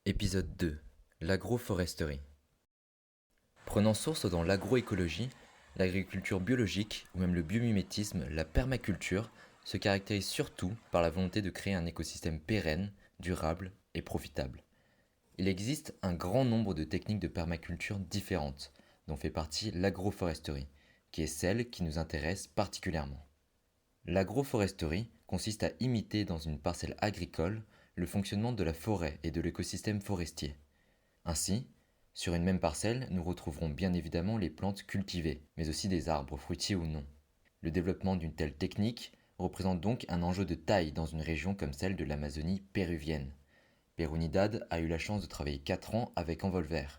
Épisode 2. L'agroforesterie. Prenant source dans l'agroécologie, l'agriculture biologique ou même le biomimétisme, la permaculture se caractérise surtout par la volonté de créer un écosystème pérenne, durable et profitable. Il existe un grand nombre de techniques de permaculture différentes, dont fait partie l'agroforesterie, qui est celle qui nous intéresse particulièrement. L'agroforesterie consiste à imiter dans une parcelle agricole le fonctionnement de la forêt et de l'écosystème forestier. Ainsi, sur une même parcelle, nous retrouverons bien évidemment les plantes cultivées, mais aussi des arbres fruitiers ou non. Le développement d'une telle technique représente donc un enjeu de taille dans une région comme celle de l'Amazonie péruvienne. Perunidad a eu la chance de travailler 4 ans avec Envolver,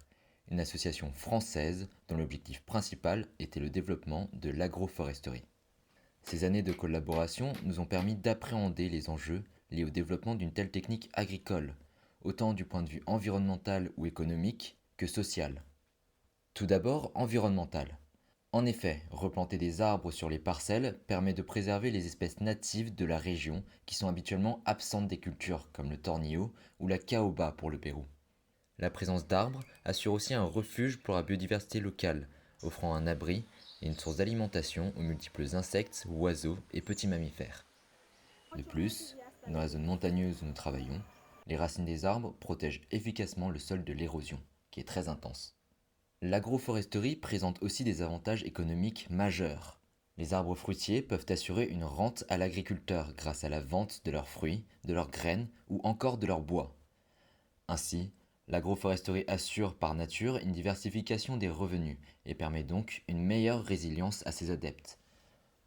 une association française dont l'objectif principal était le développement de l'agroforesterie. Ces années de collaboration nous ont permis d'appréhender les enjeux liés au développement d'une telle technique agricole, autant du point de vue environnemental ou économique que social. Tout d'abord, environnemental. En effet, replanter des arbres sur les parcelles permet de préserver les espèces natives de la région qui sont habituellement absentes des cultures, comme le tornillo ou la caoba pour le Pérou. La présence d'arbres assure aussi un refuge pour la biodiversité locale, offrant un abri et une source d'alimentation aux multiples insectes, oiseaux et petits mammifères. De plus, dans la zone montagneuse où nous travaillons, les racines des arbres protègent efficacement le sol de l'érosion, qui est très intense. L'agroforesterie présente aussi des avantages économiques majeurs. Les arbres fruitiers peuvent assurer une rente à l'agriculteur grâce à la vente de leurs fruits, de leurs graines ou encore de leur bois. Ainsi, l'agroforesterie assure par nature une diversification des revenus et permet donc une meilleure résilience à ses adeptes.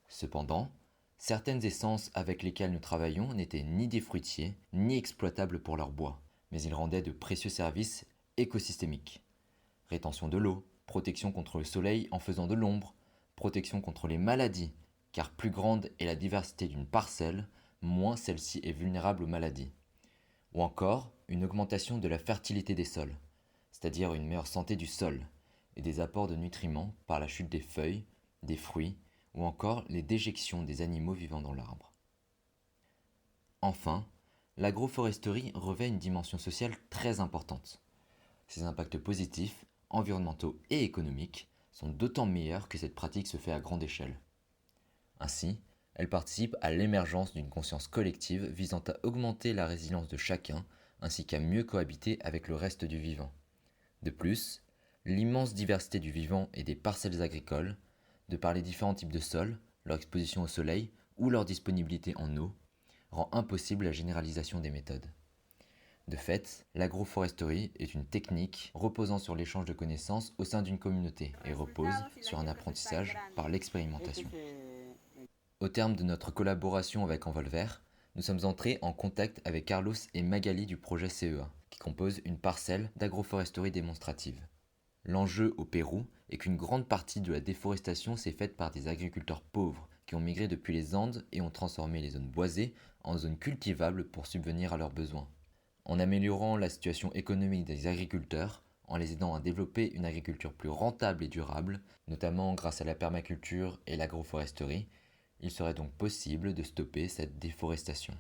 Cependant, certaines essences avec lesquelles nous travaillons n'étaient ni des fruitiers ni exploitables pour leur bois, mais ils rendaient de précieux services écosystémiques. Rétention de l'eau, protection contre le soleil en faisant de l'ombre, protection contre les maladies, car plus grande est la diversité d'une parcelle, moins celle-ci est vulnérable aux maladies. Ou encore une augmentation de la fertilité des sols, c'est-à-dire une meilleure santé du sol, et des apports de nutriments par la chute des feuilles, des fruits, ou encore les déjections des animaux vivant dans l'arbre. Enfin, l'agroforesterie revêt une dimension sociale très importante. Ses impacts positifs, environnementaux et économiques sont d'autant meilleurs que cette pratique se fait à grande échelle. Ainsi, elle participe à l'émergence d'une conscience collective visant à augmenter la résilience de chacun ainsi qu'à mieux cohabiter avec le reste du vivant. De plus, l'immense diversité du vivant et des parcelles agricoles, de par les différents types de sols, leur exposition au soleil ou leur disponibilité en eau, rend impossible la généralisation des méthodes. De fait, l'agroforesterie est une technique reposant sur l'échange de connaissances au sein d'une communauté et repose sur un apprentissage par l'expérimentation. Au terme de notre collaboration avec Envolver, nous sommes entrés en contact avec Carlos et Magali du projet CEA, qui compose une parcelle d'agroforesterie démonstrative. L'enjeu au Pérou est qu'une grande partie de la déforestation s'est faite par des agriculteurs pauvres qui ont migré depuis les Andes et ont transformé les zones boisées en zones cultivables pour subvenir à leurs besoins. En améliorant la situation économique des agriculteurs, en les aidant à développer une agriculture plus rentable et durable, notamment grâce à la permaculture et l'agroforesterie, il serait donc possible de stopper cette déforestation.